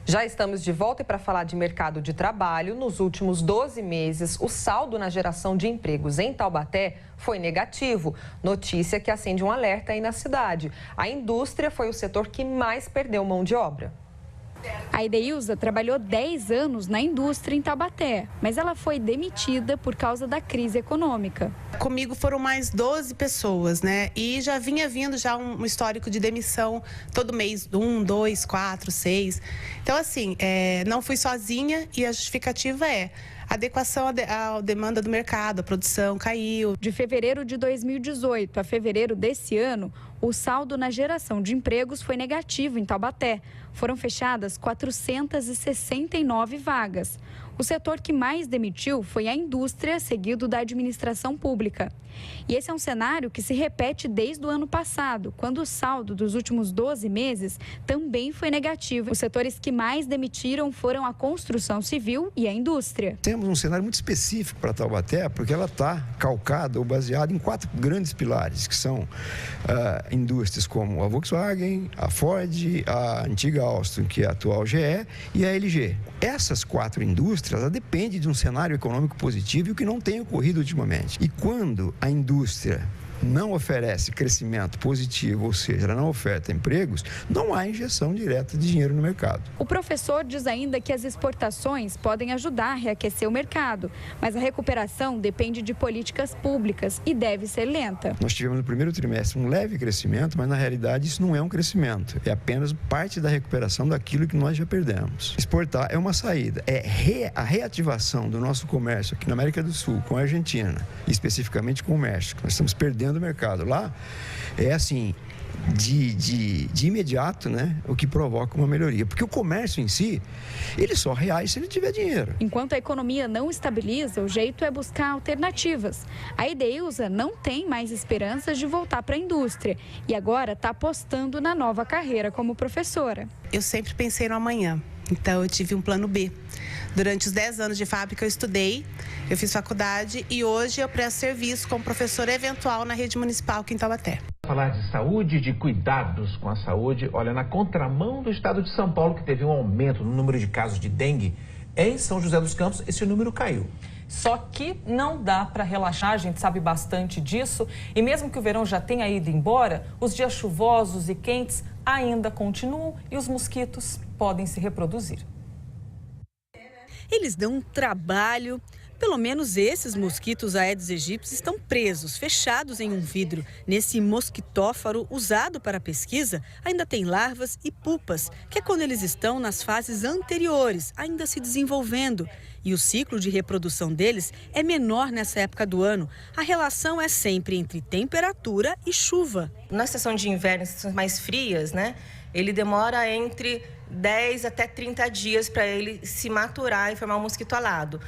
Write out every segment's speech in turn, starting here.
Já estamos de volta e para falar de mercado de trabalho, nos últimos 12 meses, o saldo na geração de empregos em Taubaté foi negativo. Notícia que acende um alerta aí na cidade. A indústria foi o setor que mais perdeu mão de obra. A Ideilza trabalhou 10 anos na indústria em Taubaté, mas ela foi demitida por causa da crise econômica. Comigo foram mais 12 pessoas, né? E já vinha vindo um histórico de demissão todo mês, 1, 2, 4, 6. Então, assim, não fui sozinha e a justificativa é adequação à demanda do mercado, a produção caiu. De fevereiro de 2018 a fevereiro desse ano, o saldo na geração de empregos foi negativo em Taubaté. Foram fechadas 469 vagas. O setor que mais demitiu foi a indústria, seguido da administração pública. E esse é um cenário que se repete desde o ano passado, quando o saldo dos últimos 12 meses também foi negativo. Os setores que mais demitiram foram a construção civil e a indústria. Temos um cenário muito específico para Taubaté, porque ela está calcada ou baseada em 4 grandes pilares, que são indústrias como a Volkswagen, a Ford, a antiga Alstom, que é a atual GE, e a LG. Essas 4 indústrias, ela depende de um cenário econômico positivo e o que não tem ocorrido ultimamente. E quando a indústria não oferece crescimento positivo, ou seja, ela não oferta empregos, não há injeção direta de dinheiro no mercado. O professor diz ainda que as exportações podem ajudar a reaquecer o mercado, mas a recuperação depende de políticas públicas e deve ser lenta. Nós tivemos no primeiro trimestre um leve crescimento, mas na realidade isso não é um crescimento, é apenas parte da recuperação daquilo que nós já perdemos. Exportar é uma saída, a reativação do nosso comércio aqui na América do Sul, com a Argentina, especificamente com o México. Nós estamos perdendo do mercado. Lá é assim, de imediato, né, o que provoca uma melhoria. Porque o comércio em si, ele só reage se ele tiver dinheiro. Enquanto a economia não estabiliza, o jeito é buscar alternativas. A Ideilza não tem mais esperanças de voltar para a indústria e agora está apostando na nova carreira como professora. Eu sempre pensei no amanhã, então eu tive um plano B. Durante os 10 anos de fábrica eu estudei, eu fiz faculdade e hoje eu presto serviço como professora eventual na rede municipal aqui em Taubaté. Falar de saúde, de cuidados com a saúde, olha, na contramão do estado de São Paulo, que teve um aumento no número de casos de dengue, em São José dos Campos esse número caiu. Só que não dá para relaxar, a gente sabe bastante disso. E mesmo que o verão já tenha ido embora, os dias chuvosos e quentes ainda continuam e os mosquitos podem se reproduzir. Eles dão um trabalho. Pelo menos esses mosquitos Aedes aegypti estão presos, fechados em um vidro. Nesse mosquitófaro usado para pesquisa, ainda tem larvas e pupas, que é quando eles estão nas fases anteriores, ainda se desenvolvendo. E o ciclo de reprodução deles é menor nessa época do ano. A relação é sempre entre temperatura e chuva. Na estação de inverno, estações mais frias, né? Ele demora entre 10 até 30 dias para ele se maturar e formar um mosquito alado.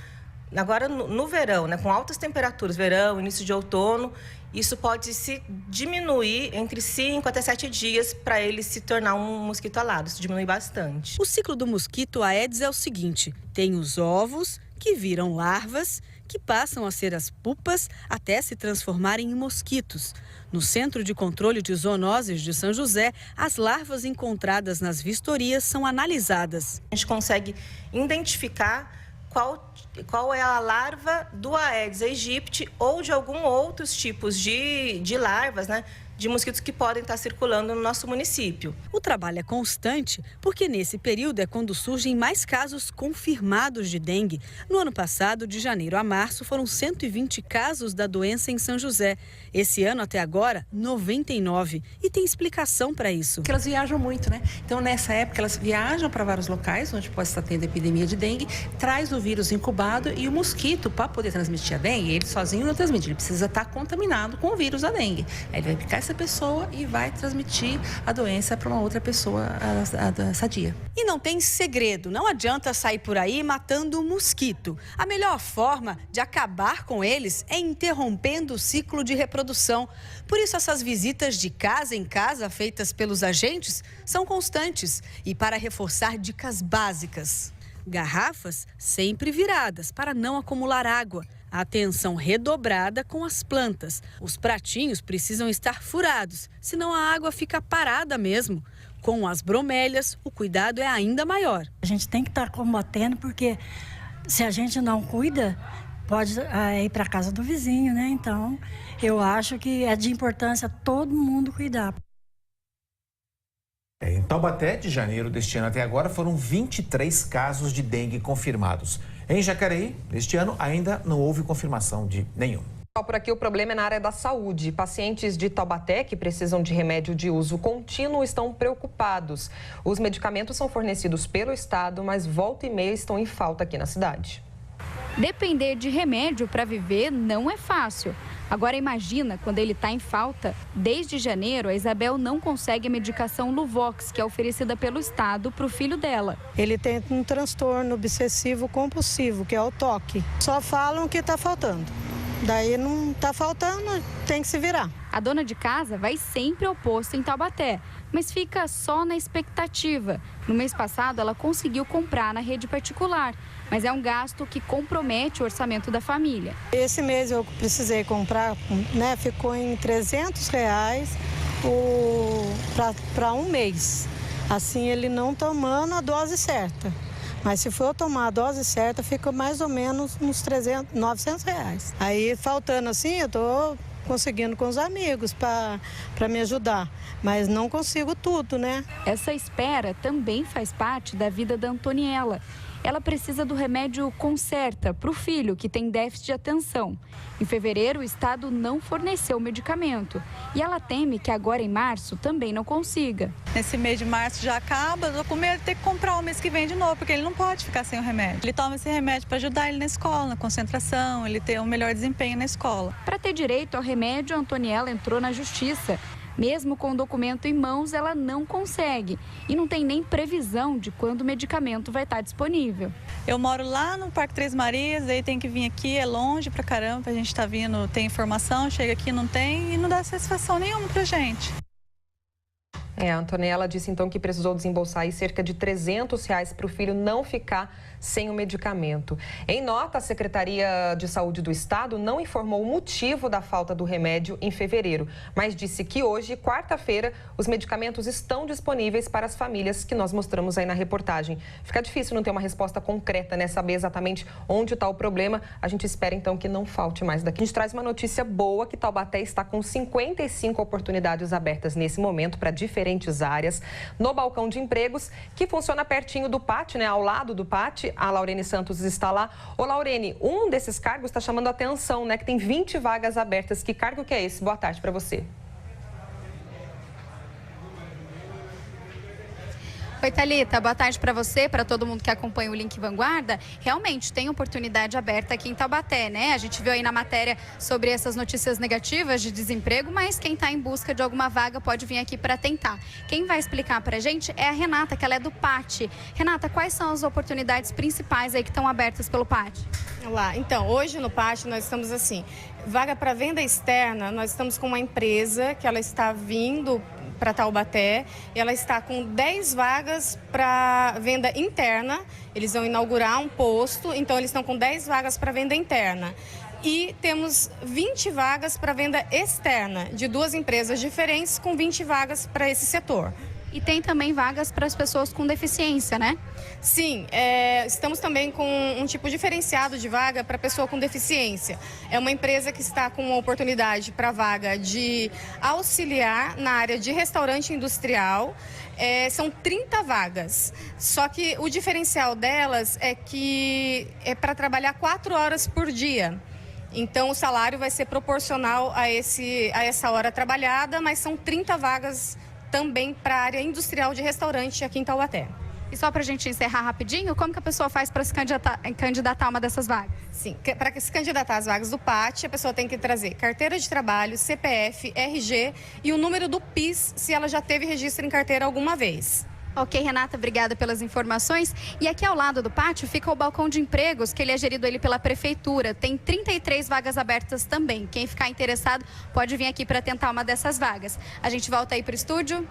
Agora, no verão, né, com altas temperaturas, verão, início de outono, isso pode se diminuir entre 5 até 7 dias para ele se tornar um mosquito alado. Isso diminui bastante. O ciclo do mosquito Aedes é o seguinte: tem os ovos, que viram larvas, que passam a ser as pupas até se transformarem em mosquitos. No Centro de Controle de Zoonoses de São José, as larvas encontradas nas vistorias são analisadas. A gente consegue identificar qual é a larva do Aedes aegypti ou de algum outros tipos de larvas, né, de mosquitos que podem estar circulando no nosso município. O trabalho é constante porque nesse período é quando surgem mais casos confirmados de dengue. No ano passado, de janeiro a março, foram 120 casos da doença em São José. Esse ano, até agora, 99. E tem explicação para isso. Porque elas viajam muito, né? Então, nessa época, elas viajam para vários locais onde pode estar tendo epidemia de dengue, traz o vírus incubado e o mosquito, para poder transmitir a dengue, ele sozinho não transmite, ele precisa estar contaminado com o vírus da dengue. Aí ele vai picar essa pessoa e vai transmitir a doença para uma outra pessoa sadia. E não tem segredo, não adianta sair por aí matando o mosquito. A melhor forma de acabar com eles é interrompendo o ciclo de reprodução. Por isso, essas visitas de casa em casa feitas pelos agentes são constantes e para reforçar dicas básicas. Garrafas sempre viradas para não acumular água. Atenção redobrada com as plantas. Os pratinhos precisam estar furados, senão a água fica parada mesmo. Com as bromélias, o cuidado é ainda maior. A gente tem que estar combatendo, porque se a gente não cuida, pode ir para a casa do vizinho, né? Então, eu acho que é de importância todo mundo cuidar. Em Taubaté, de janeiro deste ano até agora, foram 23 casos de dengue confirmados. Em Jacareí, este ano, ainda não houve confirmação de nenhum. Por aqui o problema é na área da saúde. Pacientes de Taubaté que precisam de remédio de uso contínuo estão preocupados. Os medicamentos são fornecidos pelo estado, mas volta e meia estão em falta aqui na cidade. Depender de remédio para viver não é fácil. Agora imagina quando ele está em falta. Desde janeiro, a Isabel não consegue a medicação Luvox, que é oferecida pelo estado para o filho dela. Ele tem um transtorno obsessivo compulsivo, que é o TOC. Só falam que está faltando. Daí não está faltando, tem que se virar. A dona de casa vai sempre ao posto em Taubaté, mas fica só na expectativa. No mês passado, ela conseguiu comprar na rede particular, mas é um gasto que compromete o orçamento da família. Esse mês eu precisei comprar, né? Ficou em R$300 para um mês. Assim, ele não tomando a dose certa. Mas se for tomar a dose certa, fica mais ou menos uns R$900. Aí, faltando assim, eu estou conseguindo com os amigos para me ajudar. Mas não consigo tudo, né? Essa espera também faz parte da vida da Antoniela. Ela precisa do remédio Concerta para o filho, que tem déficit de atenção. Em fevereiro, o estado não forneceu o medicamento. E ela teme que agora em março também não consiga. Nesse mês de março já acaba, eu tô com medo de ter que comprar o mês que vem de novo, porque ele não pode ficar sem o remédio. Ele toma esse remédio para ajudar ele na escola, na concentração, ele ter um melhor desempenho na escola. Para ter direito ao remédio, a Antoniela entrou na justiça. Mesmo com o documento em mãos, ela não consegue. E não tem nem previsão de quando o medicamento vai estar disponível. Eu moro lá no Parque Três Marias, aí tem que vir aqui, é longe pra caramba, a gente tá vindo, tem informação, chega aqui não tem e não dá satisfação nenhuma pra gente. A Antoniela disse então que precisou desembolsar aí cerca de R$300 para o filho não ficar sem o medicamento. Em nota, a Secretaria de Saúde do Estado não informou o motivo da falta do remédio em fevereiro, mas disse que hoje, quarta-feira, os medicamentos estão disponíveis para as famílias que nós mostramos aí na reportagem. Fica difícil não ter uma resposta concreta, né? Saber exatamente onde está o problema. A gente espera então que não falte mais daqui. A gente traz uma notícia boa, que Taubaté está com 55 oportunidades abertas nesse momento para diferentes áreas. No balcão de empregos, que funciona pertinho do PAT, né? Ao lado do PAT. A Laurene Santos está lá. Ô, Laurene, um desses cargos está chamando a atenção, né? Que tem 20 vagas abertas. Que cargo que é esse? Boa tarde para você. Oi, Thalita, boa tarde para você, para todo mundo que acompanha o Link Vanguarda. Realmente tem oportunidade aberta aqui em Taubaté, né? A gente viu aí na matéria sobre essas notícias negativas de desemprego, mas quem está em busca de alguma vaga pode vir aqui para tentar. Quem vai explicar para a gente é a Renata, que ela é do PAT. Renata, quais são as oportunidades principais aí que estão abertas pelo PAT? Olá, então, hoje no PAT nós estamos assim, vaga para venda externa, nós estamos com uma empresa que ela está vindo para Taubaté, ela está com 10 vagas para venda interna, eles vão inaugurar um posto, então eles estão com 10 vagas para venda interna. E temos 20 vagas para venda externa, de duas empresas diferentes, com 20 vagas para esse setor. E tem também vagas para as pessoas com deficiência, né? Sim, estamos também com um tipo diferenciado de vaga para pessoa com deficiência. É uma empresa que está com uma oportunidade para vaga de auxiliar na área de restaurante industrial. São 30 vagas, só que o diferencial delas é que é para trabalhar 4 horas por dia. Então, o salário vai ser proporcional a essa hora trabalhada, mas são 30 vagas também para a área industrial de restaurante aqui em Taubaté. E só para a gente encerrar rapidinho, como que a pessoa faz para se candidatar a uma dessas vagas? Sim, para se candidatar às vagas do PAT, a pessoa tem que trazer carteira de trabalho, CPF, RG e o número do PIS, se ela já teve registro em carteira alguma vez. Ok, Renata, obrigada pelas informações. E aqui ao lado do pátio fica o balcão de empregos, que ele é gerido pela prefeitura. Tem 33 vagas abertas também. Quem ficar interessado pode vir aqui para tentar uma dessas vagas. A gente volta aí para o estúdio.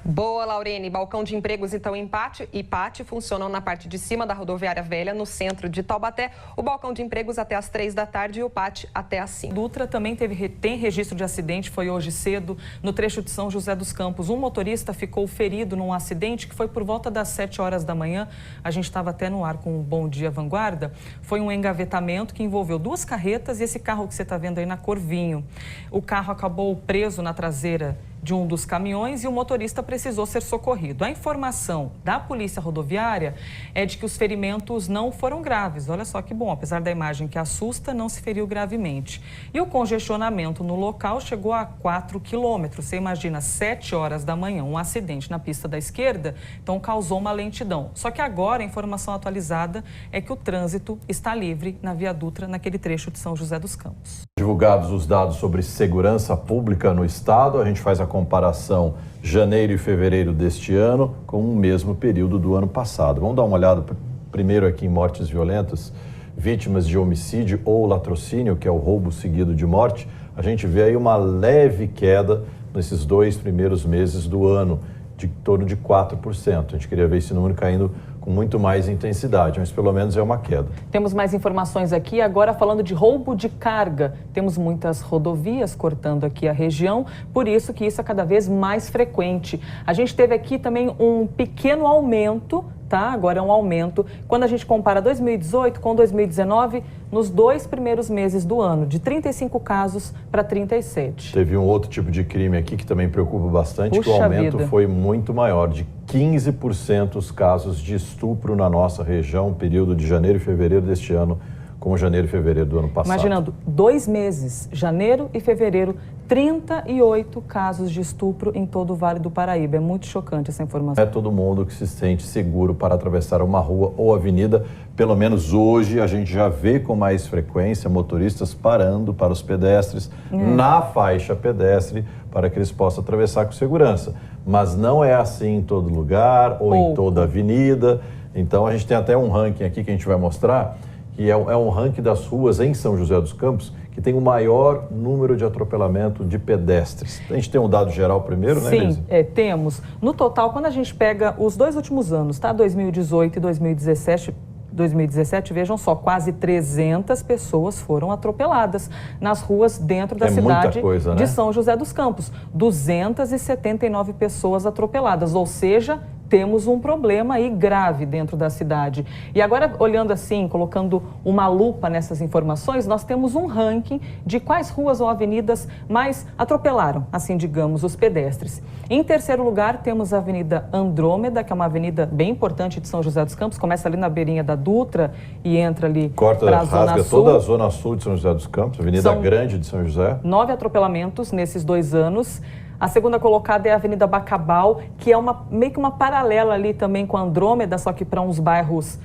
Boa, Laurene. Balcão de empregos, então, em Pátio e Pátio funcionam na parte de cima da rodoviária velha, no centro de Taubaté. O balcão de empregos até às 3 da tarde e o Pátio até às 5. Dutra também tem registro de acidente, foi hoje cedo, no trecho de São José dos Campos. Um motorista ficou ferido num acidente que foi por volta das 7 horas da manhã. A gente estava até no ar com o Bom Dia Vanguarda. Foi um engavetamento que envolveu 2 carretas e esse carro que você está vendo aí na cor vinho. O carro acabou preso na traseira de um dos caminhões e o motorista precisou ser socorrido. A informação da Polícia Rodoviária é de que os ferimentos não foram graves. Olha só que bom, apesar da imagem que assusta, não se feriu gravemente. E o congestionamento no local chegou a 4 quilômetros. Você imagina, 7 horas da manhã, um acidente na pista da esquerda, então causou uma lentidão. Só que agora a informação atualizada é que o trânsito está livre na Via Dutra, naquele trecho de São José dos Campos. Divulgados os dados sobre segurança pública no estado, a gente faz a comparação janeiro e fevereiro deste ano com o mesmo período do ano passado. Vamos dar uma olhada primeiro aqui em mortes violentas, vítimas de homicídio ou latrocínio, que é o roubo seguido de morte. A gente vê aí uma leve queda nesses 2 primeiros meses do ano, de torno de 4%. A gente queria ver esse número caindo com muito mais intensidade, mas pelo menos é uma queda. Temos mais informações aqui, agora falando de roubo de carga. Temos muitas rodovias cortando aqui a região, por isso que isso é cada vez mais frequente. A gente teve aqui também um pequeno aumento, tá? Agora é um aumento. Quando a gente compara 2018 com 2019, nos 2 primeiros meses do ano, de 35 casos para 37. Teve um outro tipo de crime aqui que também preocupa bastante, que o aumento foi muito maior, de 15% os casos de estupro na nossa região, período de janeiro e fevereiro deste ano, com janeiro e fevereiro do ano passado. Imaginando, 2 meses, janeiro e fevereiro, 38 casos de estupro em todo o Vale do Paraíba. É muito chocante essa informação. É todo mundo que se sente seguro para atravessar uma rua ou avenida. Pelo menos hoje a gente já vê com mais frequência motoristas parando para os pedestres na faixa pedestre para que eles possam atravessar com segurança. Mas não é assim em todo lugar ou em toda avenida. Então a gente tem até um ranking aqui que a gente vai mostrar, que é um ranking das ruas em São José dos Campos, que tem o maior número de atropelamento de pedestres. A gente tem um dado geral primeiro, né, Elisa? Sim, temos. No total, quando a gente pega os 2 últimos anos, tá? 2018 e 2017, vejam só, quase 300 pessoas foram atropeladas nas ruas dentro da cidade de São José dos Campos. 279 pessoas atropeladas, ou seja, temos um problema aí grave dentro da cidade. E agora, olhando assim, colocando uma lupa nessas informações, nós temos um ranking de quais ruas ou avenidas mais atropelaram, assim digamos, os pedestres. Em terceiro lugar, temos a Avenida Andrômeda, que é uma avenida bem importante de São José dos Campos, começa ali na beirinha da Dutra e entra ali para a Zona Sul. Toda a Zona Sul de São José dos Campos, Avenida Grande de São José. 9 atropelamentos nesses 2 anos. A segunda colocada é a Avenida Bacabal, que é meio que uma paralela ali também com a Andrômeda, só que para uns bairros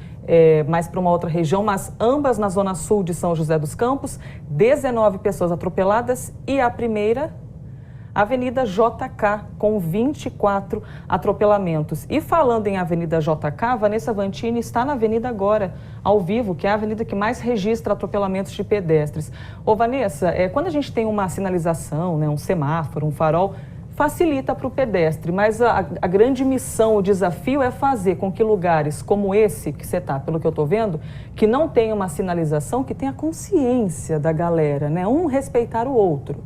mais para uma outra região, mas ambas na Zona Sul de São José dos Campos, 19 pessoas atropeladas. E a primeira, Avenida JK, com 24 atropelamentos. E falando em Avenida JK, Vanessa Vantini está na avenida agora, ao vivo, que é a avenida que mais registra atropelamentos de pedestres. Ô Vanessa, quando a gente tem uma sinalização, né, um semáforo, um farol, facilita para o pedestre, mas a grande missão, o desafio é fazer com que lugares como esse que você está, pelo que eu estou vendo, que não tenha uma sinalização, que tenha consciência da galera, né? Um respeitar o outro.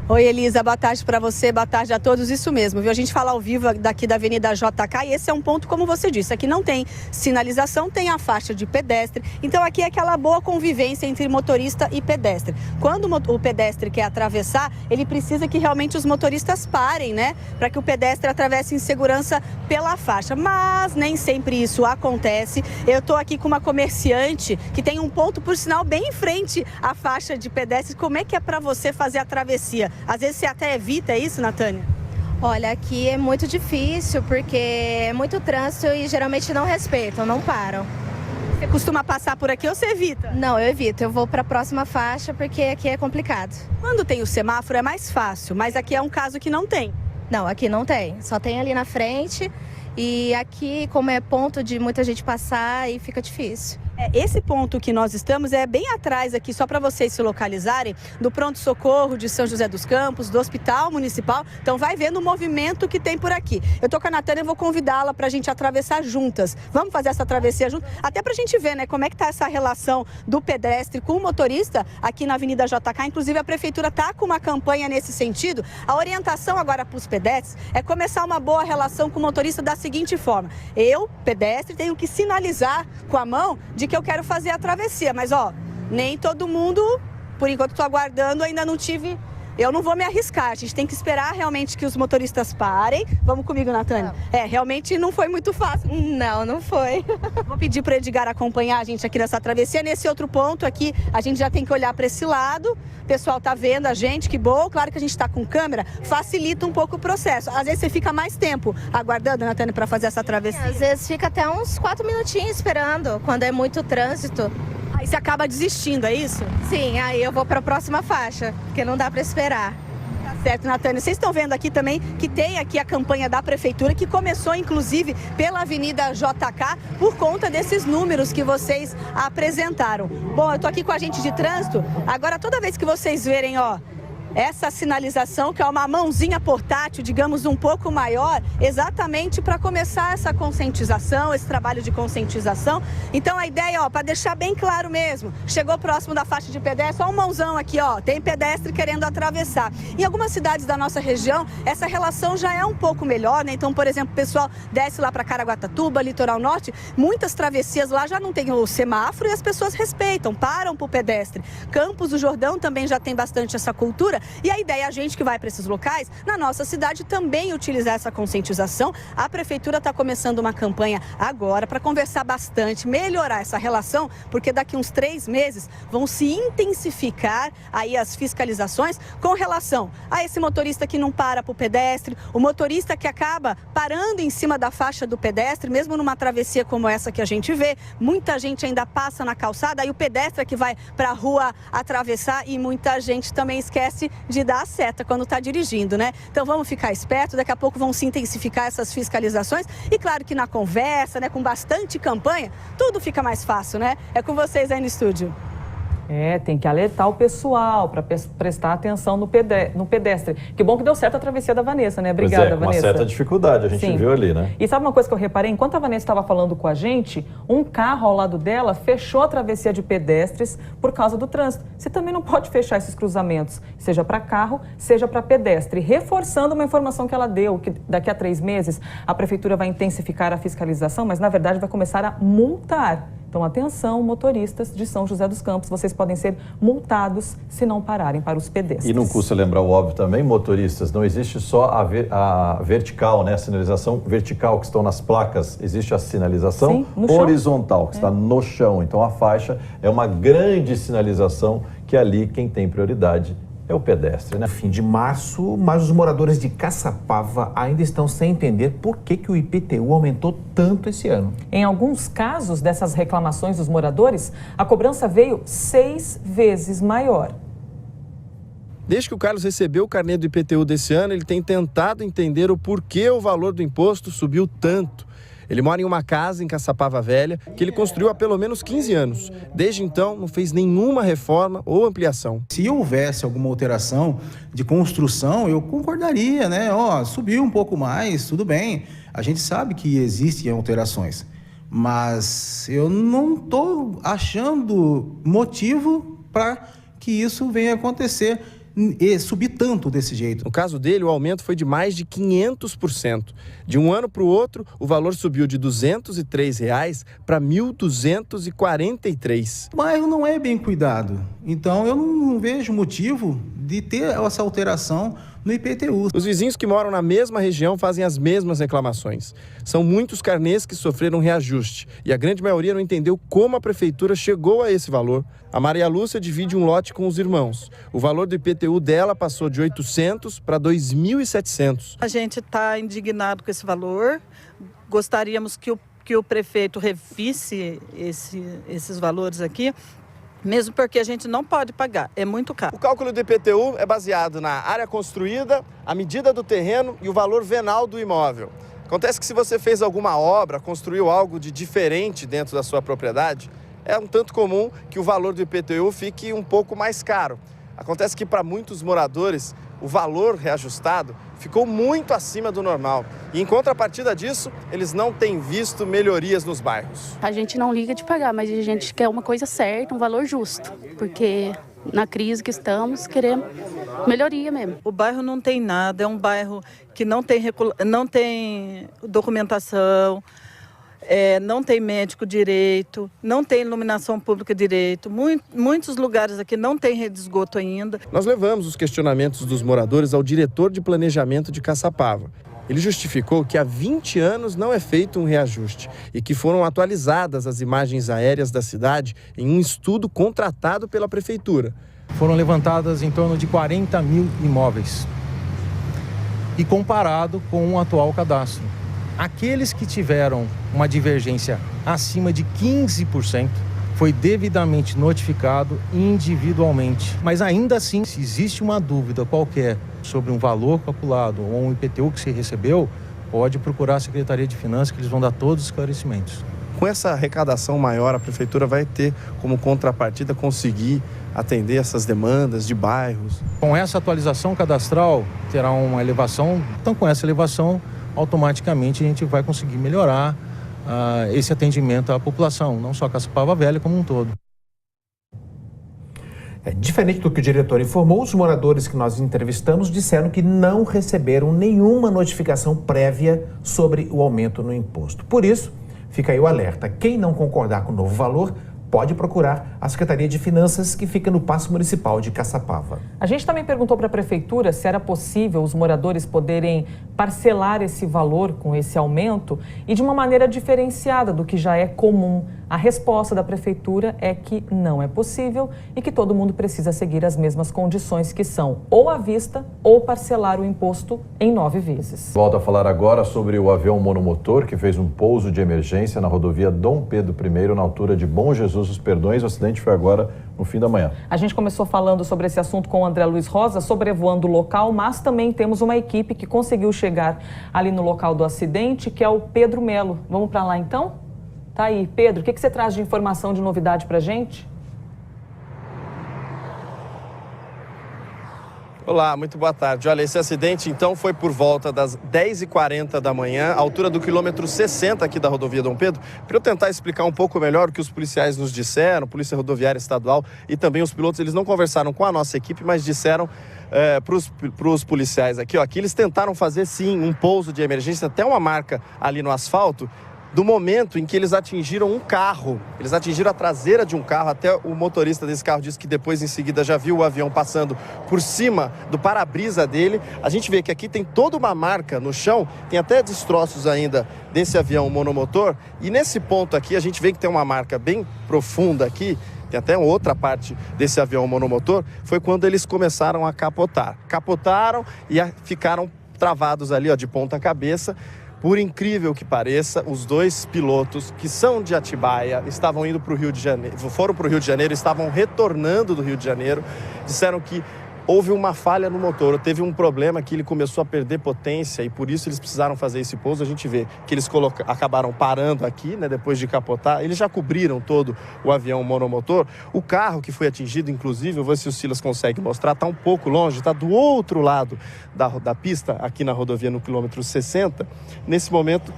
Oi, Elisa, boa tarde para você, boa tarde a todos. Isso mesmo, viu? A gente fala ao vivo daqui da Avenida JK e esse é um ponto, como você disse, aqui não tem sinalização, tem a faixa de pedestre. Então aqui é aquela boa convivência entre motorista e pedestre. Quando o pedestre quer atravessar, ele precisa que realmente os motoristas parem, né? Para que o pedestre atravesse em segurança pela faixa. Mas nem sempre isso acontece. Eu estou aqui com uma comerciante que tem um ponto, por sinal, bem em frente à faixa de pedestre. Como é que é para você fazer a travessia? Às vezes você até evita isso, Natânia? Olha, aqui é muito difícil porque é muito trânsito e geralmente não respeitam, não param. Você costuma passar por aqui ou você evita? Não, eu evito. Eu vou para a próxima faixa porque aqui é complicado. Quando tem o semáforo é mais fácil, mas aqui é um caso que não tem. Não, aqui não tem. Só tem ali na frente e aqui, como é ponto de muita gente passar, aí fica difícil. Esse ponto que nós estamos é bem atrás aqui, só para vocês se localizarem, do pronto-socorro de São José dos Campos, do Hospital Municipal. Então vai vendo o movimento que tem por aqui. Eu tô com a Natânia e vou convidá-la para a gente atravessar juntas. Vamos fazer essa travessia juntas? Até para a gente ver, né, como é que tá essa relação do pedestre com o motorista aqui na Avenida JK. Inclusive a Prefeitura tá com uma campanha nesse sentido. A orientação agora para os pedestres é começar uma boa relação com o motorista da seguinte forma. Eu, pedestre, tenho que sinalizar com a mão de que eu quero fazer a travessia, mas nem todo mundo, por enquanto estou aguardando, ainda não tive, eu não vou me arriscar, a gente tem que esperar realmente que os motoristas parem. Vamos comigo, Natânia? Realmente não foi muito fácil. Não foi. Vou pedir para o Edgar acompanhar a gente aqui nessa travessia. Nesse outro ponto aqui, a gente já tem que olhar para esse lado. O pessoal tá vendo a gente, que bom. Claro que a gente está com câmera, facilita um pouco o processo. Às vezes você fica mais tempo aguardando, Natânia, para fazer essa travessia. Às vezes fica até uns 4 minutinhos esperando, quando é muito trânsito. Aí você acaba desistindo, é isso? Sim, aí eu vou para a próxima faixa, porque não dá para esperar. Tá certo, Natânia. Vocês estão vendo aqui também que tem aqui a campanha da Prefeitura, que começou inclusive pela Avenida JK, por conta desses números que vocês apresentaram. Bom, eu tô aqui com a gente de trânsito. Agora, toda vez que vocês verem, essa sinalização, que é uma mãozinha portátil, digamos, um pouco maior, exatamente para começar essa conscientização, esse trabalho de conscientização. Então a ideia, para deixar bem claro mesmo, chegou próximo da faixa de pedestre, um mãozão aqui, tem pedestre querendo atravessar. Em algumas cidades da nossa região, essa relação já é um pouco melhor, né? Então, por exemplo, o pessoal desce lá para Caraguatatuba, Litoral Norte, muitas travessias lá já não tem o semáforo e as pessoas respeitam, param para o pedestre. Campos do Jordão também já tem bastante essa cultura. E a ideia é a gente que vai para esses locais, na nossa cidade, também utilizar essa conscientização. A Prefeitura está começando uma campanha agora para conversar bastante, melhorar essa relação, porque daqui uns 3 meses vão se intensificar aí as fiscalizações com relação a esse motorista que não para para o pedestre, o motorista que acaba parando em cima da faixa do pedestre, mesmo numa travessia como essa que a gente vê. Muita gente ainda passa na calçada, aí o pedestre que vai para a rua atravessar e muita gente também esquece de dar a seta quando está dirigindo, né? Então vamos ficar esperto, daqui a pouco vão se intensificar essas fiscalizações e claro que na conversa, né, com bastante campanha, tudo fica mais fácil, né? É com vocês aí no estúdio. Tem que alertar o pessoal para prestar atenção no pedestre. Que bom que deu certo a travessia da Vanessa, né? Obrigada, Vanessa. Com uma certa dificuldade, a gente viu ali, né? E sabe uma coisa que eu reparei? Enquanto a Vanessa estava falando com a gente, um carro ao lado dela fechou a travessia de pedestres por causa do trânsito. Você também não pode fechar esses cruzamentos, seja para carro, seja para pedestre. Reforçando uma informação que ela deu, que daqui a 3 meses a Prefeitura vai intensificar a fiscalização, mas na verdade vai começar a multar. Então, atenção, motoristas de São José dos Campos, vocês podem ser multados se não pararem para os pedestres. E não custa lembrar o óbvio também, motoristas, não existe só a vertical, né? A sinalização vertical que estão nas placas, existe a sinalização horizontal, que está no chão. Então, a faixa é uma grande sinalização que ali quem tem prioridade é o pedestre, né? Fim de março, mas os moradores de Caçapava ainda estão sem entender por que o IPTU aumentou tanto esse ano. Em alguns casos dessas reclamações dos moradores, a cobrança veio 6 vezes maior. Desde que o Carlos recebeu o carnê do IPTU desse ano, ele tem tentado entender o porquê o valor do imposto subiu tanto. Ele mora em uma casa em Caçapava Velha que ele construiu há pelo menos 15 anos. Desde então, não fez nenhuma reforma ou ampliação. Se houvesse alguma alteração de construção, eu concordaria, né? Subiu um pouco mais, tudo bem. A gente sabe que existem alterações, mas eu não estou achando motivo para que isso venha acontecer e subir tanto desse jeito. No caso dele, o aumento foi de mais de 500%. De um ano para o outro, o valor subiu de R$ 203 para R$ 1.243. O bairro não é bem cuidado, então eu não vejo motivo de ter essa alteração no IPTU. Os vizinhos que moram na mesma região fazem as mesmas reclamações. São muitos carnês que sofreram reajuste e a grande maioria não entendeu como a prefeitura chegou a esse valor. A Maria Lúcia divide um lote com os irmãos. O valor do IPTU dela passou de 800 para 2.700. A gente está indignado com esse valor. Gostaríamos que o prefeito revisse esses valores aqui, mesmo porque a gente não pode pagar, é muito caro. O cálculo do IPTU é baseado na área construída, a medida do terreno e o valor venal do imóvel. Acontece que se você fez alguma obra, construiu algo de diferente dentro da sua propriedade, é um tanto comum que o valor do IPTU fique um pouco mais caro. Acontece que para muitos moradores, o valor reajustado ficou muito acima do normal. E em contrapartida disso, eles não têm visto melhorias nos bairros. A gente não liga de pagar, mas a gente quer uma coisa certa, um valor justo, porque na crise que estamos, queremos melhoria mesmo. O bairro não tem nada, é um bairro que não tem documentação, não tem médico direito, não tem iluminação pública direito. Muitos lugares aqui não tem rede de esgoto ainda. Nós levamos os questionamentos dos moradores ao diretor de planejamento de Caçapava. Ele justificou que há 20 anos não é feito um reajuste e que foram atualizadas as imagens aéreas da cidade em um estudo contratado pela prefeitura. Foram levantadas em torno de 40 mil imóveis e comparado com o atual cadastro. Aqueles que tiveram uma divergência acima de 15% foi devidamente notificado individualmente. Mas ainda assim, se existe uma dúvida qualquer sobre um valor calculado ou um IPTU que se recebeu, pode procurar a Secretaria de Finanças que eles vão dar todos os esclarecimentos. Com essa arrecadação maior, a prefeitura vai ter como contrapartida conseguir atender essas demandas de bairros. Com essa atualização cadastral, terá uma elevação. Então, com essa elevação, automaticamente a gente vai conseguir melhorar esse atendimento à população, não só Caçapava Velha como um todo. Diferente do que o diretor informou, os moradores que nós entrevistamos disseram que não receberam nenhuma notificação prévia sobre o aumento no imposto. Por isso, fica aí o alerta. Quem não concordar com o novo valor pode procurar a Secretaria de Finanças, que fica no Paço Municipal de Caçapava. A gente também perguntou para a Prefeitura se era possível os moradores poderem parcelar esse valor com esse aumento e de uma maneira diferenciada do que já é comum. A resposta da Prefeitura é que não é possível e que todo mundo precisa seguir as mesmas condições, que são ou à vista ou parcelar o imposto em 9 vezes. Volto a falar agora sobre o avião monomotor que fez um pouso de emergência na rodovia Dom Pedro I, na altura de Bom Jesus dos Perdões. O acidente foi agora no fim da manhã. A gente começou falando sobre esse assunto com o André Luiz Rosa, sobrevoando o local, mas também temos uma equipe que conseguiu chegar ali no local do acidente, que é o Pedro Melo. Vamos para lá então? Tá aí, Pedro, o que você traz de informação, de novidade pra gente? Olá, muito boa tarde. Olha, esse acidente então foi por volta das 10h40 da manhã, à altura do quilômetro 60 aqui da rodovia Dom Pedro. Para eu tentar explicar um pouco melhor o que os policiais nos disseram, Polícia Rodoviária Estadual e também os pilotos, eles não conversaram com a nossa equipe, mas disseram para os policiais aqui, ó, que eles tentaram fazer sim um pouso de emergência, até uma marca ali no asfalto, do momento em que eles atingiram um carro. Eles atingiram a traseira de um carro, até o motorista desse carro disse que depois, em seguida, já viu o avião passando por cima do para-brisa dele. A gente vê que aqui tem toda uma marca no chão, tem até destroços ainda desse avião monomotor, e nesse ponto aqui a gente vê que tem uma marca bem profunda aqui, tem até outra parte desse avião monomotor, foi quando eles começaram a capotar. Capotaram e ficaram travados ali, ó, de ponta cabeça. Por incrível que pareça, os dois pilotos que são de Atibaia estavam indo para o Rio de Janeiro, foram para o Rio de Janeiro, estavam retornando do Rio de Janeiro, disseram que houve uma falha no motor, teve um problema que ele começou a perder potência e por isso eles precisaram fazer esse pouso. A gente vê que eles acabaram parando aqui, né, depois de capotar. Eles já cobriram todo o avião monomotor. O carro que foi atingido, inclusive, eu vou ver se o Silas consegue mostrar, está um pouco longe, está do outro lado da pista, aqui na rodovia no quilômetro 60. Nesse momento,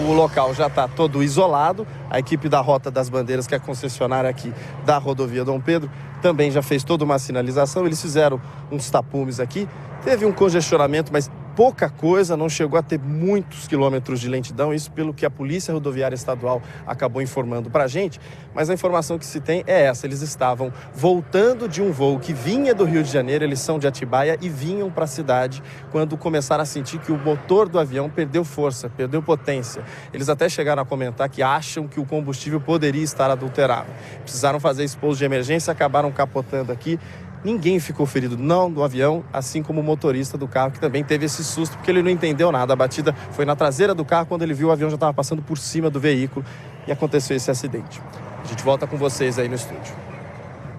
o local já está todo isolado. A equipe da Rota das Bandeiras, que é a concessionária aqui da rodovia Dom Pedro, também já fez toda uma sinalização. Eles fizeram uns tapumes aqui. Teve um congestionamento, mas pouca coisa, não chegou a ter muitos quilômetros de lentidão, isso pelo que a Polícia Rodoviária Estadual acabou informando para a gente, mas a informação que se tem é essa: eles estavam voltando de um voo que vinha do Rio de Janeiro, eles são de Atibaia e vinham para a cidade, quando começaram a sentir que o motor do avião perdeu força, perdeu potência. Eles até chegaram a comentar que acham que o combustível poderia estar adulterado. Precisaram fazer esse pouso de emergência, acabaram capotando aqui. Ninguém ficou ferido, não, do avião, assim como o motorista do carro, que também teve esse susto, porque ele não entendeu nada. A batida foi na traseira do carro, quando ele viu o avião já estava passando por cima do veículo e aconteceu esse acidente. A gente volta com vocês aí no estúdio.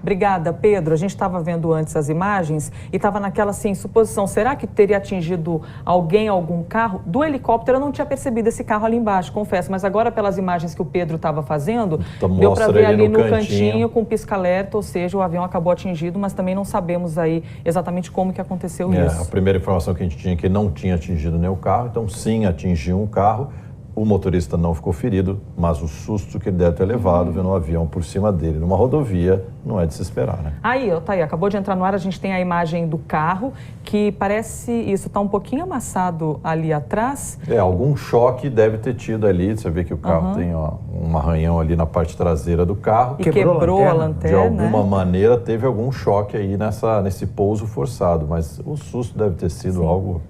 Obrigada, Pedro. A gente estava vendo antes as imagens e estava naquela assim, suposição, será que teria atingido alguém, algum carro? Do helicóptero eu não tinha percebido esse carro ali embaixo, confesso, mas agora pelas imagens que o Pedro estava fazendo, então, deu para ver ali no cantinho com pisca-alerta, ou seja, o avião acabou atingido, mas também não sabemos aí exatamente como que aconteceu isso. A primeira informação que a gente tinha é que não tinha atingido nenhum carro, então sim, atingiu um carro. O motorista não ficou ferido, mas o susto que ele deve ter levado vendo um avião por cima dele numa rodovia não é de se esperar, né? Aí, tá aí, acabou de entrar no ar, a gente tem a imagem do carro, que parece, isso tá um pouquinho amassado ali atrás. Algum choque deve ter tido ali, você vê que o carro tem um arranhão ali na parte traseira do carro. E quebrou a lanterna. De alguma maneira teve algum choque aí nesse pouso forçado, mas o susto deve ter sido algo...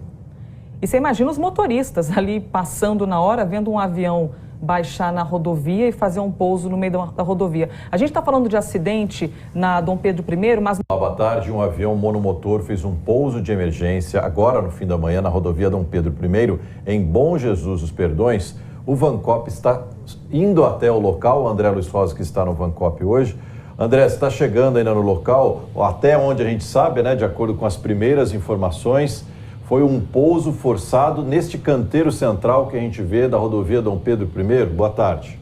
E você imagina os motoristas ali passando na hora, vendo um avião baixar na rodovia e fazer um pouso no meio da rodovia. A gente está falando de acidente na Dom Pedro I, mas... Boa tarde, um avião monomotor fez um pouso de emergência agora no fim da manhã na rodovia Dom Pedro I, em Bom Jesus dos Perdões. O Vancop está indo até o local, o André Luiz Rosa que está no Vancop hoje. André, você está chegando ainda no local, até onde a gente sabe, né, de acordo com as primeiras informações, foi um pouso forçado neste canteiro central que a gente vê da rodovia Dom Pedro I. Boa tarde.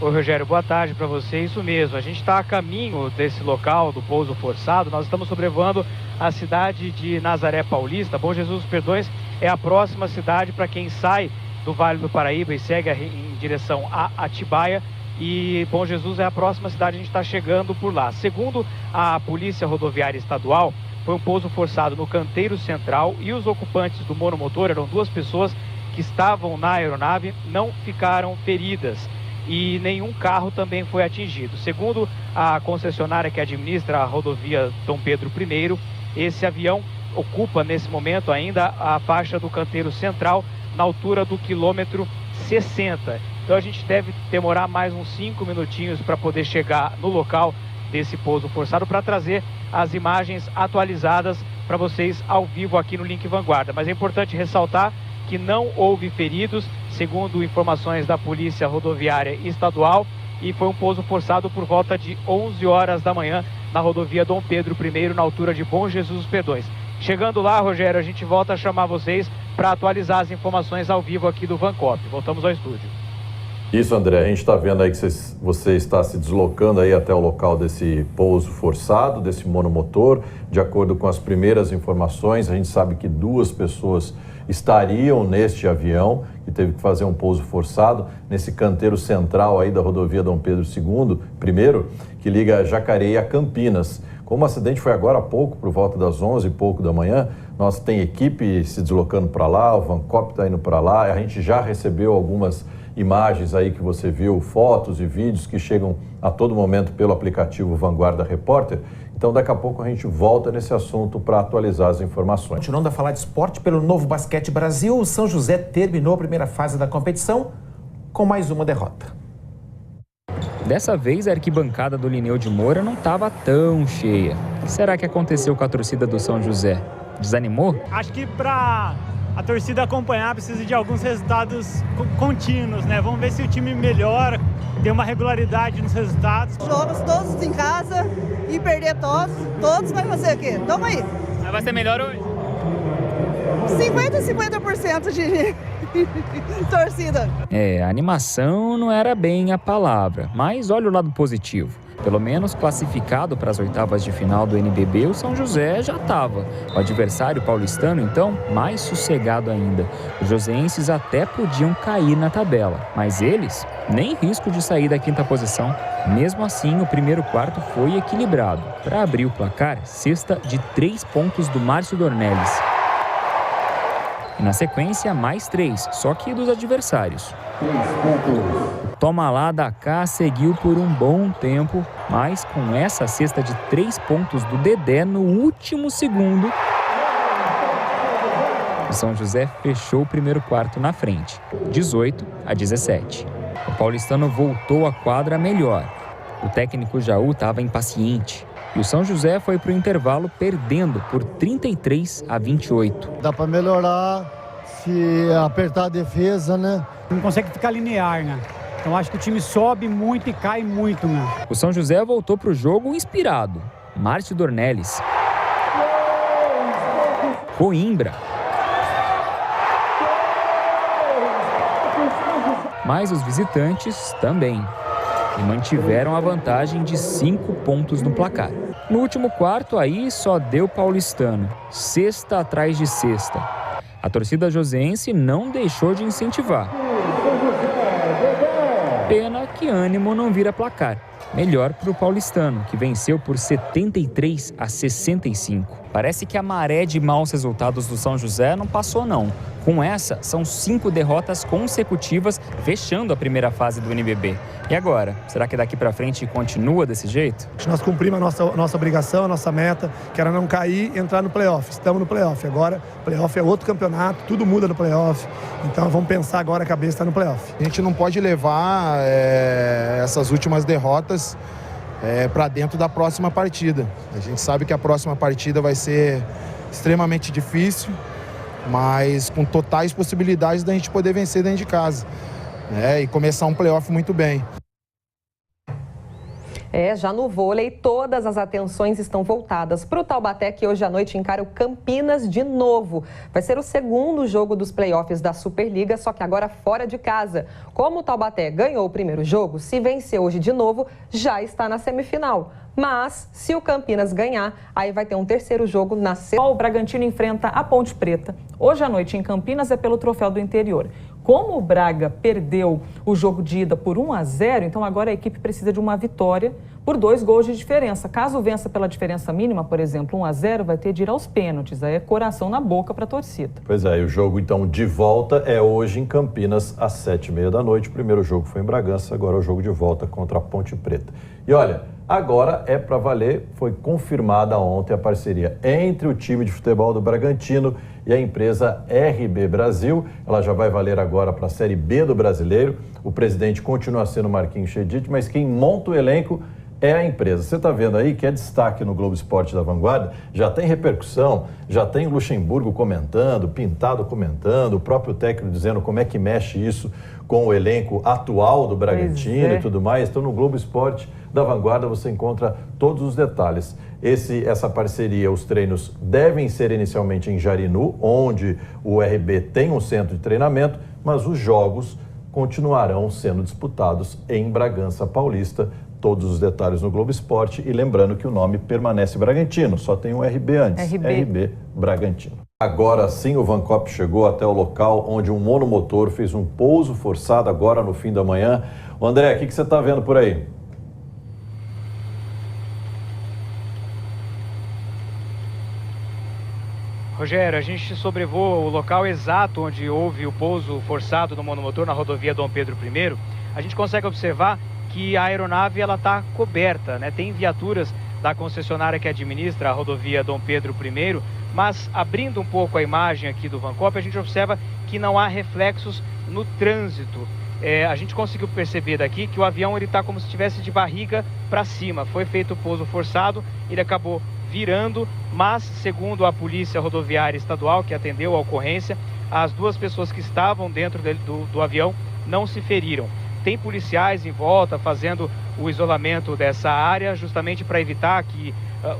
Oi, Rogério, boa tarde para você. Isso mesmo, a gente está a caminho desse local do pouso forçado. Nós estamos sobrevoando a cidade de Nazaré Paulista. Bom Jesus dos Perdões é a próxima cidade para quem sai do Vale do Paraíba e segue em direção a Atibaia. E Bom Jesus é a próxima cidade, a gente está chegando por lá. Segundo a Polícia Rodoviária Estadual, foi um pouso forçado no canteiro central e os ocupantes do monomotor, eram 2 pessoas que estavam na aeronave, não ficaram feridas e nenhum carro também foi atingido. Segundo a concessionária que administra a rodovia Dom Pedro I, esse avião ocupa nesse momento ainda a faixa do canteiro central na altura do quilômetro 60. Então a gente deve demorar mais uns 5 minutinhos para poder chegar no local desse pouso forçado para trazer as imagens atualizadas para vocês ao vivo aqui no Link Vanguarda. Mas é importante ressaltar que não houve feridos, segundo informações da Polícia Rodoviária Estadual, e foi um pouso forçado por volta de 11 horas da manhã na rodovia Dom Pedro I, na altura de Bom Jesus dos Perdões. Chegando lá, Rogério, a gente volta a chamar vocês para atualizar as informações ao vivo aqui do Vancop. Voltamos ao estúdio. Isso, André, a gente está vendo aí que você está se deslocando aí até o local desse pouso forçado, desse monomotor. De acordo com as primeiras informações, a gente sabe que 2 pessoas estariam neste avião, que teve que fazer um pouso forçado, nesse canteiro central aí da rodovia Dom Pedro II, que liga Jacareí a Campinas. Como o acidente foi agora há pouco, por volta das 11 e pouco da manhã, nós tem equipe se deslocando para lá, o Vancop está indo para lá, a gente já recebeu algumas imagens aí que você viu, fotos e vídeos que chegam a todo momento pelo aplicativo Vanguarda Repórter. Então, daqui a pouco a gente volta nesse assunto para atualizar as informações. Continuando a falar de esporte, pelo Novo Basquete Brasil, o São José terminou a primeira fase da competição com mais uma derrota. Dessa vez, a arquibancada do Lineu de Moura não estava tão cheia. O que será que aconteceu com a torcida do São José? Desanimou? Acho que para a torcida acompanhar precisa de alguns resultados contínuos, né? Vamos ver se o time melhora, tem uma regularidade nos resultados. Jogos todos em casa e perder todos vai fazer o quê? Toma aí. Vai ser melhor hoje? 50% de torcida. A animação não era bem a palavra, mas olha o lado positivo. Pelo menos classificado para as oitavas de final do NBB, o São José já estava. O adversário paulistano, então, mais sossegado ainda. Os joseenses até podiam cair na tabela, mas eles, nem risco de sair da 5ª posição. Mesmo assim, o primeiro quarto foi equilibrado. Para abrir o placar, cesta de 3 pontos do Márcio Dornelles. E na sequência, mais 3, só que dos adversários. Toma lá da cá seguiu por um bom tempo, mas com essa cesta de 3 pontos do Dedé no último segundo, o São José fechou o primeiro quarto na frente, 18-17. O paulistano voltou à quadra melhor. O técnico Jaú estava impaciente. E o São José foi para o intervalo perdendo por 33-28. Dá para melhorar se apertar a defesa, né? Não consegue ficar linear, né? Então acho que o time sobe muito e cai muito, né? O São José voltou para o jogo inspirado. Márcio Dornelles. Coimbra. Mas os visitantes também. E mantiveram a vantagem de 5 pontos no placar. No último quarto, aí só deu paulistano. Cesta atrás de cesta. A torcida joseense não deixou de incentivar. Pena que ânimo não vira placar. Melhor para o paulistano, que venceu por 73-65. Parece que a maré de maus resultados do São José não passou, não. Com essa, são 5 derrotas consecutivas, fechando a primeira fase do NBB. E agora? Será que daqui para frente continua desse jeito? Nós cumprimos a nossa obrigação, a nossa meta, que era não cair e entrar no playoff. Estamos no playoff. Agora, playoff é outro campeonato, tudo muda no playoff. Então, vamos pensar agora, a cabeça está no playoff. A gente não pode levar essas últimas derrotas para dentro da próxima partida. A gente sabe que a próxima partida vai ser extremamente difícil, mas com totais possibilidades da gente poder vencer dentro de casa, né? E começar um playoff muito bem. Já no vôlei, todas as atenções estão voltadas para o Taubaté, que hoje à noite encara o Campinas de novo. Vai ser o segundo jogo dos playoffs da Superliga, só que agora fora de casa. Como o Taubaté ganhou o primeiro jogo, se vencer hoje de novo, já está na semifinal. Mas, se o Campinas ganhar, aí vai ter um terceiro jogo na O Bragantino enfrenta a Ponte Preta. Hoje à noite em Campinas é pelo Troféu do Interior. Como o Braga perdeu o jogo de ida por 1-0, então agora a equipe precisa de uma vitória por 2 gols de diferença. Caso vença pela diferença mínima, por exemplo, 1-0, vai ter de ir aos pênaltis. Aí é coração na boca para a torcida. Pois é, e o jogo então de volta é hoje em Campinas às 7h30 da noite. O primeiro jogo foi em Bragança, agora é o jogo de volta contra a Ponte Preta. E olha, agora é para valer, foi confirmada ontem a parceria entre o time de futebol do Bragantino e a empresa RB Brasil. Ela já vai valer agora para a Série B do Brasileiro. O presidente continua sendo Marquinhos Chedid, mas quem monta o elenco é a empresa. Você está vendo aí que é destaque no Globo Esporte da Vanguarda, já tem repercussão, já tem o Luxemburgo comentando, Pintado comentando, o próprio técnico dizendo como é que mexe isso com o elenco atual do Bragantino e tudo mais. Então no Globo Esporte da Vanguarda você encontra todos os detalhes. Essa parceria, os treinos devem ser inicialmente em Jarinu, onde o RB tem um centro de treinamento, mas os jogos continuarão sendo disputados em Bragança Paulista. Todos os detalhes no Globo Esporte e lembrando que o nome permanece Bragantino, só tem um RB antes, RB Bragantino. Agora sim o Vancop chegou até o local onde um monomotor fez um pouso forçado agora no fim da manhã. André, o que você está vendo por aí? Rogério, a gente sobrevoa o local exato onde houve o pouso forçado do monomotor na rodovia Dom Pedro I. A gente consegue observar que a aeronave está coberta, né? Tem viaturas da concessionária que administra a rodovia Dom Pedro I, mas abrindo um pouco a imagem aqui do Vancop, a gente observa que não há reflexos no trânsito. A gente conseguiu perceber daqui que o avião está como se estivesse de barriga para cima. Foi feito o pouso forçado, ele acabou virando, mas segundo a Polícia Rodoviária Estadual, que atendeu a ocorrência, as 2 pessoas que estavam dentro do avião não se feriram. Tem policiais em volta fazendo o isolamento dessa área, justamente para evitar que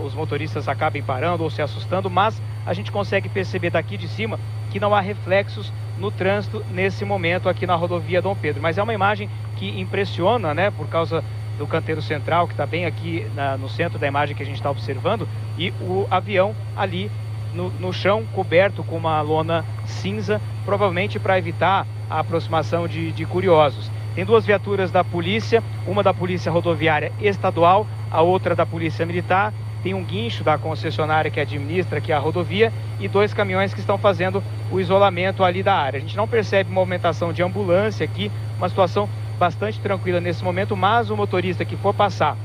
os motoristas acabem parando ou se assustando, mas a gente consegue perceber daqui de cima que não há reflexos no trânsito nesse momento aqui na rodovia Dom Pedro. Mas é uma imagem que impressiona, né, por causa do canteiro central, que está bem aqui no centro da imagem que a gente está observando, e o avião ali no chão, coberto com uma lona cinza, provavelmente para evitar a aproximação de curiosos. Tem 2 viaturas da polícia, uma da Polícia Rodoviária Estadual, a outra da Polícia Militar. Tem um guincho da concessionária que administra aqui a rodovia e 2 caminhões que estão fazendo o isolamento ali da área. A gente não percebe movimentação de ambulância aqui, uma situação bastante tranquila nesse momento, mas o motorista que for passar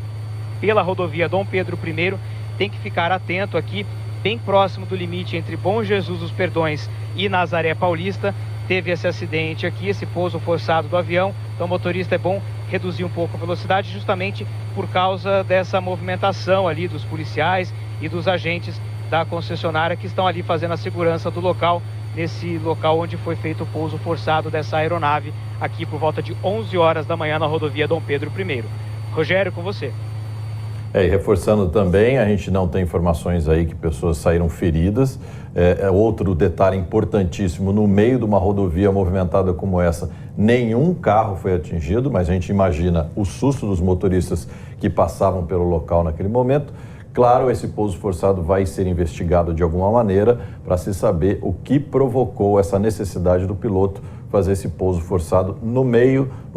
pela rodovia Dom Pedro I tem que ficar atento aqui, bem próximo do limite entre Bom Jesus dos Perdões e Nazaré Paulista. Teve esse acidente aqui, esse pouso forçado do avião, então o motorista é bom reduzir um pouco a velocidade justamente por causa dessa movimentação ali dos policiais e dos agentes da concessionária que estão ali fazendo a segurança do local nesse local onde foi feito o pouso forçado dessa aeronave, aqui por volta de 11 horas da manhã na rodovia Dom Pedro I. Rogério, com você. E reforçando também, a gente não tem informações aí que pessoas saíram feridas. Outro detalhe importantíssimo, no meio de uma rodovia movimentada como essa, nenhum carro foi atingido, mas a gente imagina o susto dos motoristas que passavam pelo local naquele momento. Claro, esse pouso forçado vai ser investigado de alguma maneira para se saber o que provocou essa necessidade do piloto fazer esse pouso forçado no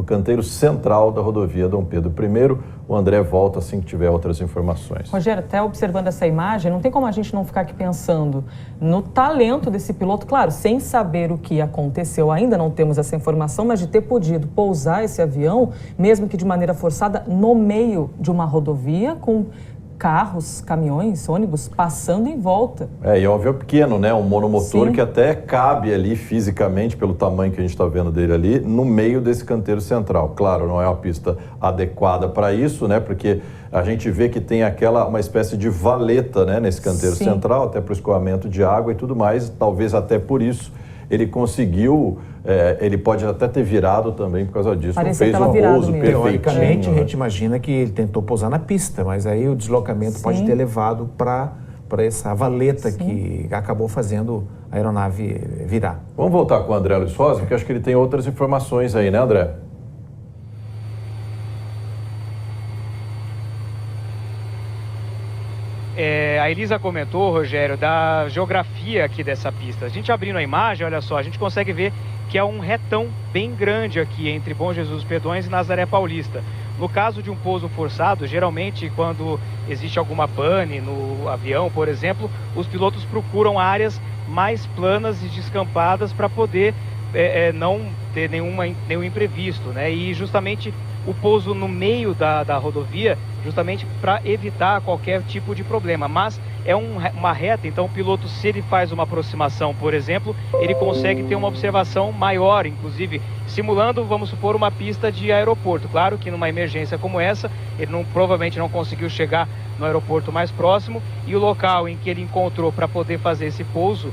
canteiro central da rodovia Dom Pedro I. O André volta assim que tiver outras informações. Rogério, até observando essa imagem, não tem como a gente não ficar aqui pensando no talento desse piloto. Claro, sem saber o que aconteceu, ainda não temos essa informação, mas de ter podido pousar esse avião, mesmo que de maneira forçada, no meio de uma rodovia com carros, caminhões, ônibus passando em volta. E é um avião pequeno, né? Um monomotor. Sim. Que até cabe ali fisicamente, pelo tamanho que a gente está vendo dele ali, no meio desse canteiro central. Claro, não é uma pista adequada para isso, né? Porque a gente vê que tem uma espécie de valeta, né? Nesse canteiro Sim. central, até para o escoamento de água e tudo mais. Talvez até por isso ele conseguiu, ele pode até ter virado também por causa disso. Não fez um pouso perfeito. Teoricamente, a gente imagina que ele tentou pousar na pista, mas aí o deslocamento Sim. pode ter levado para essa valeta Sim. que acabou fazendo a aeronave virar. Vamos voltar com o André Luiz Rosa, porque acho que ele tem outras informações aí, né, André? A Elisa comentou, Rogério, da geografia aqui dessa pista. A gente abrindo a imagem, olha só, a gente consegue ver que é um retão bem grande aqui entre Bom Jesus dos Perdões e Nazaré Paulista. No caso de um pouso forçado, geralmente quando existe alguma pane no avião, por exemplo, os pilotos procuram áreas mais planas e descampadas para poder não ter nenhum imprevisto, né? E justamente o pouso no meio da rodovia, justamente para evitar qualquer tipo de problema. Mas é uma reta, então o piloto, se ele faz uma aproximação, por exemplo, ele consegue ter uma observação maior, inclusive simulando, vamos supor, uma pista de aeroporto. Claro que numa emergência como essa, ele provavelmente não conseguiu chegar no aeroporto mais próximo, e o local em que ele encontrou para poder fazer esse pouso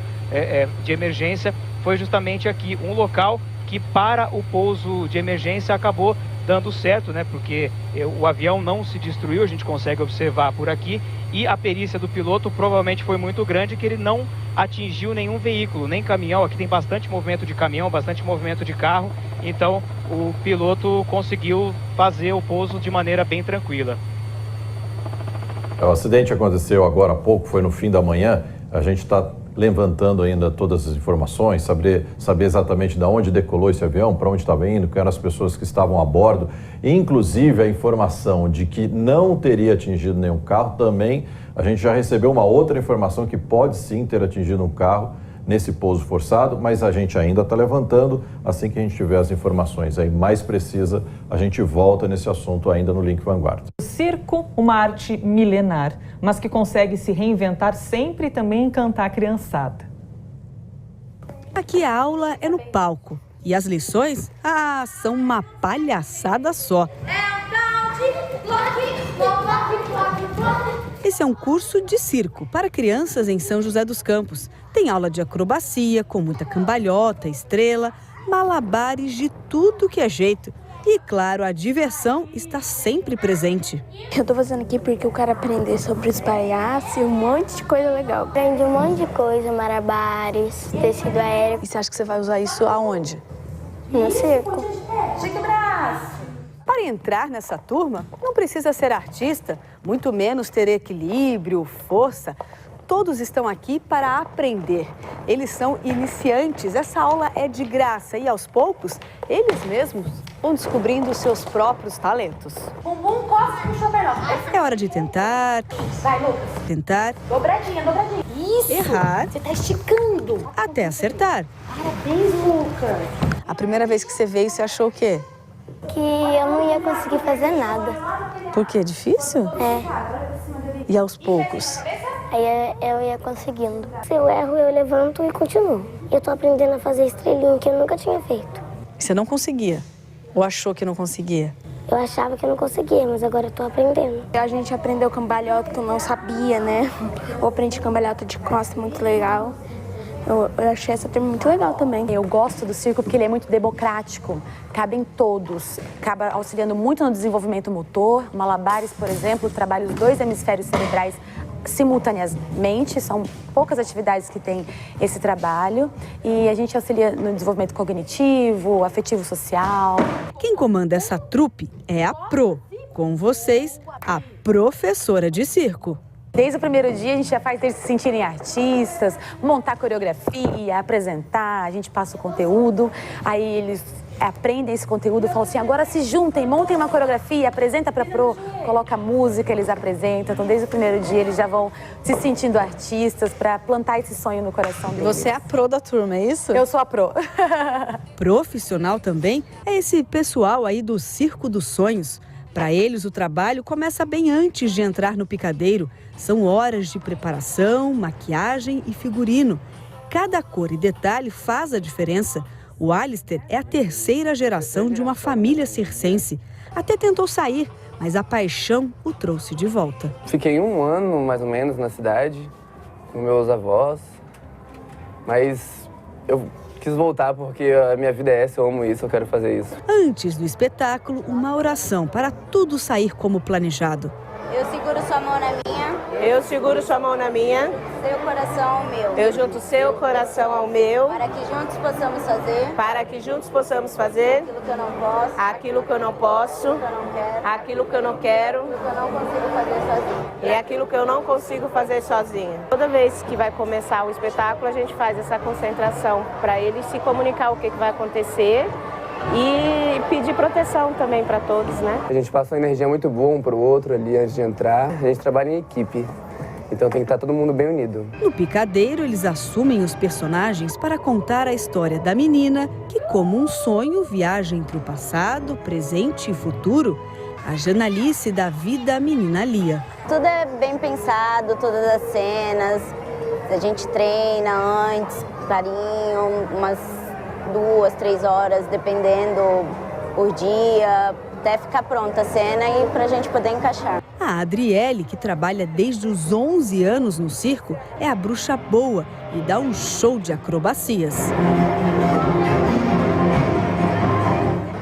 de emergência foi justamente aqui, um local que para o pouso de emergência acabou dando certo, né? Porque o avião não se destruiu, a gente consegue observar por aqui, e a perícia do piloto provavelmente foi muito grande, que ele não atingiu nenhum veículo, nem caminhão. Aqui tem bastante movimento de caminhão, bastante movimento de carro, então o piloto conseguiu fazer o pouso de maneira bem tranquila. O acidente aconteceu agora há pouco, foi no fim da manhã. A gente está levantando ainda todas as informações, saber exatamente de onde decolou esse avião, para onde estava indo, quem eram as pessoas que estavam a bordo. Inclusive a informação de que não teria atingido nenhum carro também. A gente já recebeu uma outra informação que pode sim ter atingido um carro nesse pouso forçado, mas a gente ainda está levantando. Assim que a gente tiver as informações aí mais precisas, a gente volta nesse assunto ainda no Link Vanguarda. O circo, uma arte milenar, mas que consegue se reinventar sempre e também encantar a criançada. Aqui a aula é no palco e as lições, são uma palhaçada só. Esse é um curso de circo para crianças em São José dos Campos. Tem aula de acrobacia, com muita cambalhota, estrela, malabares de tudo que é jeito. E, claro, a diversão está sempre presente. Eu tô fazendo aqui porque eu quero aprender sobre os palhaços e um monte de coisa legal. Aprendi um monte de coisa, malabares, tecido aéreo. E você acha que você vai usar isso aonde? No circo. Chique braço! Para entrar nessa turma, não precisa ser artista, muito menos ter equilíbrio, força. Todos estão aqui para aprender. Eles são iniciantes, essa aula é de graça e, aos poucos, eles mesmos vão descobrindo seus próprios talentos. Bumbum, costa, puxa a perna. É hora de tentar. Vai, Lucas. Tentar. Dobradinha, dobradinha. Isso. Errar. Você tá esticando. Até acertar. Parabéns, Lucas. A primeira vez que você veio, você achou o quê? Que eu não ia conseguir fazer nada. Por quê? Difícil? É. E aos poucos? Aí eu ia conseguindo. Se eu erro, eu levanto e continuo. Eu tô aprendendo a fazer estrelinha que eu nunca tinha feito. Você não conseguia? Ou achou que não conseguia? Eu achava que eu não conseguia, mas agora eu tô aprendendo. A gente aprendeu cambalhota que eu não sabia, né? Eu aprendi cambalhota de costa, muito legal. Eu achei essa turma muito legal também. Eu gosto do circo porque ele é muito democrático, cabem todos, acaba auxiliando muito no desenvolvimento motor. Malabares, por exemplo, trabalha os 2 hemisférios cerebrais simultaneamente, são poucas atividades que têm esse trabalho e a gente auxilia no desenvolvimento cognitivo, afetivo social. Quem comanda essa trupe é a Pro, com vocês, a professora de circo. Desde o primeiro dia a gente já faz eles se sentirem artistas, montar coreografia, apresentar, a gente passa o conteúdo, aí eles aprendem esse conteúdo e falam assim, agora se juntem, montem uma coreografia, apresenta para Pro, coloca música, eles apresentam. Então desde o primeiro dia eles já vão se sentindo artistas para plantar esse sonho no coração deles. Você é a Pro da turma, é isso? Eu sou a Pro. Profissional também é esse pessoal aí do Circo dos Sonhos. Para eles, o trabalho começa bem antes de entrar no picadeiro. São horas de preparação, maquiagem e figurino. Cada cor e detalhe faz a diferença. O Alister é a 3ª geração de uma família circense. Até tentou sair, mas a paixão o trouxe de volta. Fiquei 1 ano, mais ou menos, na cidade, com meus avós. Mas eu quis voltar porque a minha vida é essa, eu amo isso, eu quero fazer isso. Antes do espetáculo, uma oração para tudo sair como planejado. Eu seguro sua mão na minha. Eu seguro sua mão na minha. Seu coração ao meu. Eu junto seu coração ao meu. Para que juntos possamos fazer. Para que juntos possamos fazer. Aquilo que eu não posso. Aquilo que eu não posso. Aquilo que eu não quero. Aquilo que eu não quero. Aquilo que eu não consigo fazer sozinha. E aquilo que eu não consigo fazer sozinha. Toda vez que vai começar o espetáculo, a gente faz essa concentração para eles se comunicar o que vai acontecer. E pedir proteção também para todos, né? A gente passa uma energia muito boa um para o outro ali antes de entrar. A gente trabalha em equipe, então tem que estar todo mundo bem unido. No picadeiro, eles assumem os personagens para contar a história da menina que, como um sonho, viaja entre o passado, presente e futuro. A Janalice dá vida à menina Lia. Tudo é bem pensado, todas as cenas. A gente treina antes, carinho, umas 2, 3 horas, dependendo por dia, até ficar pronta a cena e pra gente poder encaixar. A Adriele, que trabalha desde os 11 anos no circo, é a bruxa boa e dá um show de acrobacias.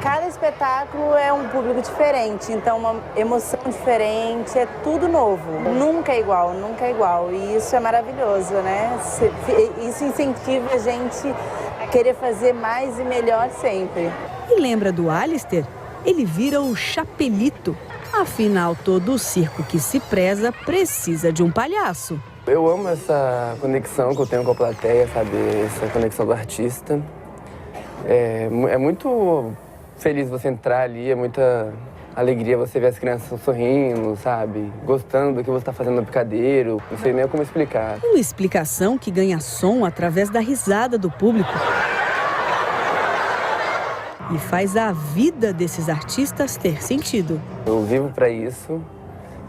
Cada espetáculo é um público diferente, então uma emoção diferente, é tudo novo. Nunca é igual, nunca é igual. E isso é maravilhoso, né? Isso incentiva a gente a querer fazer mais e melhor sempre. E lembra do Alister? Ele vira o Chapelito. Afinal, todo o circo que se preza precisa de um palhaço. Eu amo essa conexão que eu tenho com a plateia, sabe? Essa conexão do artista. É muito feliz você entrar ali, é muita alegria você ver as crianças sorrindo, sabe? Gostando do que você está fazendo no picadeiro. Não sei nem como explicar. Uma explicação que ganha som através da risada do público. E faz a vida desses artistas ter sentido. Eu vivo para isso,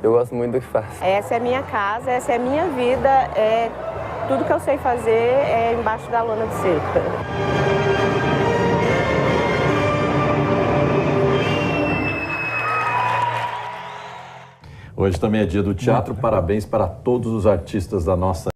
eu gosto muito do que faço. Essa é a minha casa, essa é a minha vida, tudo que eu sei fazer é embaixo da lona de cerca. Hoje também é dia do teatro, parabéns para todos os artistas da nossa